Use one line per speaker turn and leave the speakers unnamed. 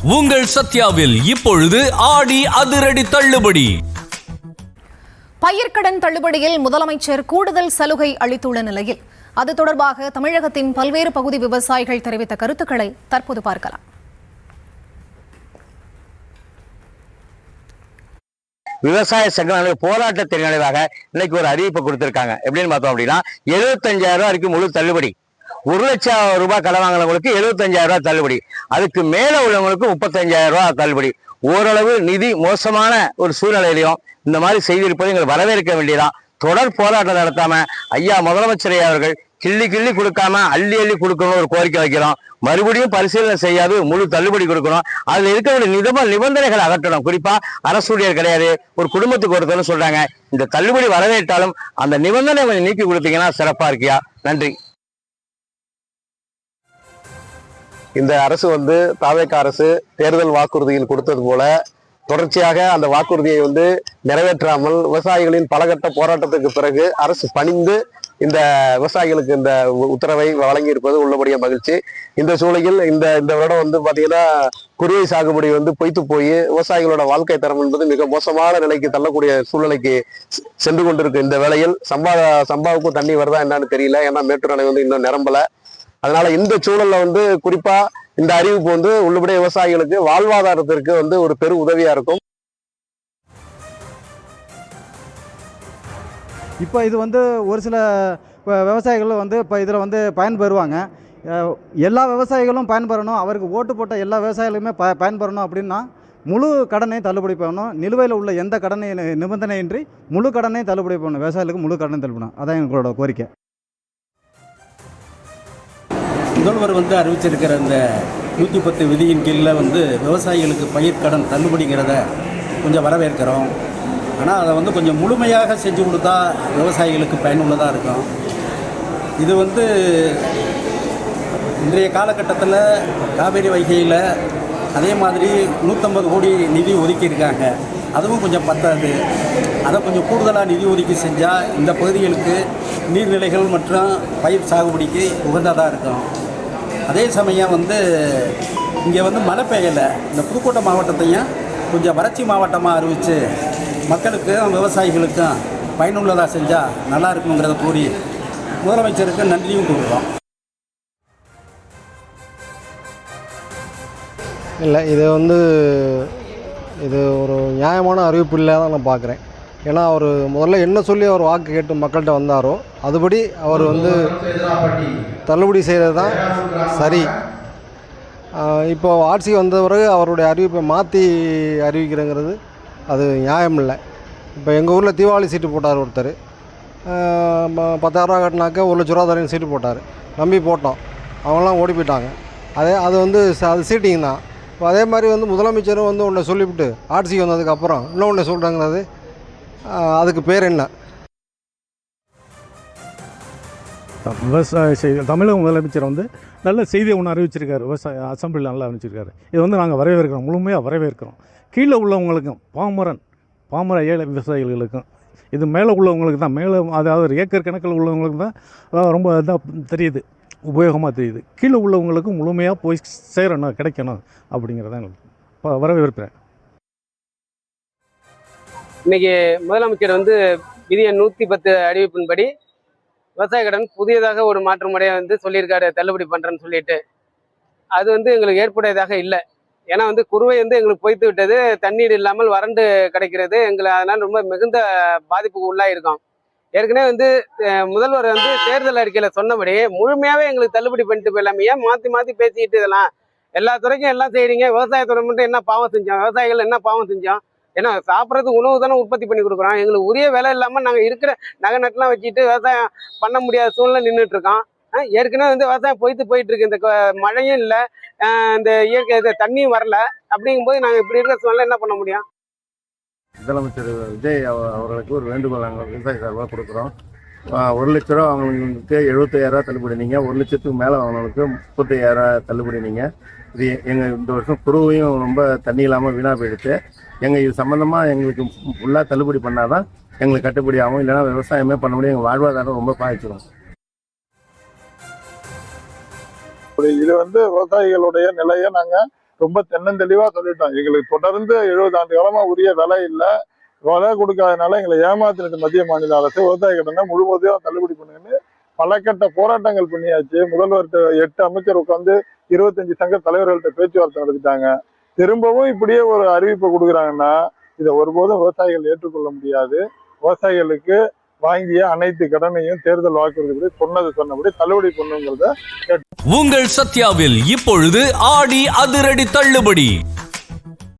உங்கள் சத்யாவில் இப்பொழுது ஆடி அதிரடி தள்ளுபடி.
பயிர்க்கடன் தள்ளுபடியில் முதலமைச்சர் கூடுதல் சலுகை அளித்துள்ள நிலையில் அது தொடர்பாக தமிழகத்தின் பல்வேறு பகுதி விவசாயிகள் தெரிவித்த கருத்துக்களை தற்போது பார்க்கலாம்.
விவசாய சங்க போராட்டத்தின் நினைவாக இன்னைக்கு ஒரு அறிவிப்பை கொடுத்திருக்காங்க. எப்படின்னு பார்த்தோம் அப்படின்னா 75,000 ரூபாய் வரைக்கும் முழு தள்ளுபடி. 1,00,000 ரூபாய் கடன் வாங்கினவங்களுக்கு 75,000 ரூபாய் தள்ளுபடி. அதுக்கு மேல உள்ளவங்களுக்கு 35,000 ரூபாய் தள்ளுபடி. ஓரளவு நிதி மோசமான ஒரு சூழ்நிலையிலையும் இந்த மாதிரி செய்திருப்பது எங்களை வரவேற்க வேண்டியதான். தொடர் போராட்டம் நடத்தாம ஐயா முதலமைச்சர் அவர்கள் கிள்ளி கொடுக்காம அள்ளி கொடுக்கணும் ஒரு கோரிக்கை வைக்கிறோம். மறுபடியும் பரிசீலனை செய்யாது முழு தள்ளுபடி கொடுக்கணும். அதுல இருக்கிற நிபந்தனைகளை அகற்றணும். குறிப்பா அரசூழியர் கிடையாது, ஒரு குடும்பத்துக்கு ஒருத்தர் சொல்றாங்க. இந்த தள்ளுபடி வரவேற்றாலும் அந்த நிபந்தனை கொஞ்சம் நீக்கி கொடுத்தீங்கன்னா சிறப்பா இருக்கியா. நன்றி.
இந்த அரசு தாவேக அரசு தேர்தல் வாக்குறுதியில் கொடுத்தது போல தொடர்ச்சியாக அந்த வாக்குறுதியை நிறைவேற்றாமல் விவசாயிகளின் பலகட்ட போராட்டத்துக்கு பிறகு அரசு பணிந்து இந்த விவசாயிகளுக்கு இந்த உத்தரவை வழங்கி இருப்பது உள்ளபடிய மகிழ்ச்சி. இந்த சூழலில் இந்த வருடம் பாத்தீங்கன்னா குறுவை சாகுபடி பொய்த்து போய் விவசாயிகளோட வாழ்க்கை தரம் என்பது மிக மோசமான நிலைக்கு தள்ளக்கூடிய சூழ்நிலைக்கு சென்று கொண்டிருக்கு. இந்த வேளையில் சம்பாவுக்கும் தண்ணி வருதா என்னன்னு தெரியல. ஏன்னா மேட்டூர் அணை இன்னும் நிரம்பல. அதனால இந்த சூழல்ல குறிப்பா இந்த அறிவிப்பு உள்ளபடிய விவசாயிகளுக்கு வாழ்வாதாரத்திற்கு ஒரு பெரும் உதவியா இருக்கும்.
இப்போ இது ஒரு சில விவசாயிகள் இப்போ இதில் பயன்பெறுவாங்க. எல்லா விவசாயிகளும் பயன்பெறணும், அவருக்கு ஓட்டு போட்ட எல்லா விவசாயிகளுமே பயன்பெறணும் அப்படின்னா முழு கடனை தள்ளுபடி பண்ணணும். நிலுவையில் உள்ள எந்த கடனை நிபந்தனையின்றி முழு கடனை தள்ளுபடி பண்ணணும். விவசாயிகளுக்கு முழு கடனை தள்ளுபடி. அதான் எங்களோட கோரிக்கை.
முதல்வர் அறிவிச்சிருக்கிற இந்த 110 விதியின் கீழில் விவசாயிகளுக்கு பயிர்க்கடன் தள்ளுபடிங்கிறத கொஞ்சம் வரவேற்கிறோம். ஆனால் அதை கொஞ்சம் முழுமையாக செஞ்சு கொடுத்தா விவசாயிகளுக்கு பயனுள்ளதாக இருக்கும். இது இன்றைய காலகட்டத்தில் காவேரி வைகையில் அதே மாதிரி 150 கோடி நிதி ஒதுக்கியிருக்காங்க. அதுவும் கொஞ்சம் பத்தாது. அதை கொஞ்சம் கூடுதலாக நிதி ஒதுக்கி செஞ்சால் இந்த பகுதிகளுக்கு நீர்நிலைகள் மற்றும் பயிர் சாகுபடிக்கு உகந்ததாக இருக்கும். அதே சமயம் இங்கே மழை பெய்யலை. இந்த புதுக்கோட்டை மாவட்டத்தையும் கொஞ்சம் வறட்சி மாவட்டமாக அறிவித்து மக்களுக்கும் விவசாயிகளுக்கும் பயனுள்ளதாக செஞ்சால் நல்லா இருக்குங்கிறத கூறி முதலமைச்சருக்கு நன்றியும் கூறுறோம்.
இல்லை, இது ஒரு நியாயமான அறிவிப்பு இல்லை தான் நான் பார்க்குறேன். ஏன்னா அவர் முதல்ல என்ன சொல்லி அவர் வாக்கு கேட்டு மக்கள்கிட்ட வந்தாரோ அதுபடி அவர் தள்ளுபடி செய்கிறது தான் சரி. இப்போ ஆட்சி வந்த பிறகு அவருடைய அறிவிப்பை மாற்றி அறிவிக்கிறேங்கிறது அது நியாயம் இல்லை. இப்போ எங்கள் ஊரில் தீபாவளி சீட்டு போட்டார் ஒருத்தர். 10,000 ரூபா கட்டினாக்க 1,00,000 ரூபா தரேன் சீட்டு போட்டார். நம்பி போட்டோம், அவங்களாம் ஓடி போயிட்டாங்க. அது சீட்டிங் தான். இப்போ அதே மாதிரி முதலமைச்சரும் ஒன்றை சொல்லிவிட்டு ஆட்சிக்கு வந்ததுக்கப்புறம் இன்னொன்று சொல்கிறாங்கிறது அதுக்கு பேர் என்ன?
விவசாய செய்தி தமிழக முதலமைச்சர் நல்ல செய்தியை ஒன்று அறிவிச்சிருக்காரு. விவசாய அசம்பிளியில் நல்லா அறிவிச்சிருக்காரு. இது நாங்கள் வரவேற்கிறோம், முழுமையாக வரவேற்கிறோம். கீழே உள்ளவங்களுக்கும் பாமர ஏழை விவசாயிகளுக்கும் இது மேலே உள்ளவங்களுக்கு தான், மேலே அதாவது ஏக்கர் கணக்கில் உள்ளவங்களுக்கு தான் ரொம்ப இதாக தெரியுது, உபயோகமாக தெரியுது. கீழே உள்ளவங்களுக்கும் முழுமையாக போய் சேரணும், கிடைக்கணும் அப்படிங்கிறத எங்களுக்கு வரவேற்பேன்.
இன்னைக்கு முதலமைச்சர் விதி எண் 110 அறிவிப்பின்படி விவசாய கடன் புதியதாக ஒரு மாற்று முறையை சொல்லியிருக்காரு, தள்ளுபடி பண்ணுறேன்னு சொல்லிட்டு. அது எங்களுக்கு ஏற்புடையதாக இல்லை. ஏன்னா குறுவை எங்களுக்கு பொய்த்து விட்டது, தண்ணீர் இல்லாமல் வறண்டு கிடைக்கிறது. எங்களை அதனால் ரொம்ப மிகுந்த பாதிப்புக்கு உள்ளாயிருக்கோம். ஏற்கனவே முதல்வர் தேர்தல் அறிக்கையில் சொன்னபடி முழுமையாகவே எங்களுக்கு தள்ளுபடி பண்ணிட்டு போயிடலாமே. ஏன் மாற்றி பேசிக்கிட்டு இதெல்லாம் எல்லா துறைக்கும் எல்லாம் செய்கிறீங்க, விவசாயத்துறை மட்டும் என்ன பாவம் செஞ்சோம், விவசாயிகள் என்ன பாவம் செஞ்சோம்? ஏன்னா சாப்பிட்றதுக்கு உணவு தானே உற்பத்தி பண்ணி கொடுக்குறோம். எங்களுக்கு உரிய விலை இல்லாமல் நாங்கள் இருக்கிற நகை நட்டுலாம் வச்சுட்டு விவசாயம் பண்ண முடியாத சூழ்நிலை நின்றுட்டு இருக்கோம். ஏற்கனவே விவசாயம் போயிட்டு இருக்கு. இந்த மழையும் இல்லை, இந்த இயற்கை தண்ணியும் வரல. அப்படிங்கும்போது நாங்கள் இப்படி இருக்கிற சூழ்நிலை என்ன பண்ண முடியும்?
முதலமைச்சர் விஜய் அவர்களுக்கு ஒரு வேண்டுகோள் நாங்கள் விவசாய சார்பாக கொடுக்குறோம். 1,00,000 ரூபா அவங்களுக்கு 75,000 ரூபா தள்ளுபடி. நீங்கள் 1,00,000க்கு மேலே அவங்களுக்கு 35,000 ரூபா தள்ளுபடி. நீங்கள் இது எங்கள் இந்த வருஷம் குருவையும் ரொம்ப தண்ணி இல்லாமல் வீணாக போயிடுச்சு. எங்கள் இது சம்மந்தமாக எங்களுக்கு ஃபுல்லாக தள்ளுபடி பண்ணால் தான் எங்களுக்கு கட்டுப்படி ஆகும். இல்லைன்னா விவசாயமே பண்ண முடியும். எங்கள் வாழ்வாதாரம் ரொம்ப பாதிச்சிடும்.
இது விவசாயிகளுடைய நிலையை நாங்கள்
ரொம்ப தென்னந்தெளிவா சொல்லிட்டோம். எங்களுக்கு தொடர்ந்து 70 ஆண்டு காலமா உரிய விலை இல்லை, விலை கொடுக்காதனால எங்களை ஏமாத்தினது மத்திய மாநில அரசு. விவசாய கடனை முழுவதையும் தள்ளுபடி பண்ணுங்கன்னு பல கட்ட போராட்டங்கள் பண்ணியாச்சு. முதல்வர்கிட்ட 8 அமைச்சர் உட்காந்து 25 சங்க தலைவர்கள்ட்ட பேச்சுவார்த்தை நடத்திட்டாங்க. திரும்பவும் இப்படியே ஒரு அறிவிப்பை கொடுக்குறாங்கன்னா இதை ஒருபோதும் விவசாயிகள் ஏற்றுக்கொள்ள முடியாது. விவசாயிகளுக்கு வாங்கிய அனைத்து கடனையும் தேர்தல் வாக்குறுதிப்படி சொன்னபடி தள்ளுபடி பண்ணுங்கிறத
உங்கள் சத்யாவில் இப்பொழுது ஆடி அதிரடி தள்ளுபடி.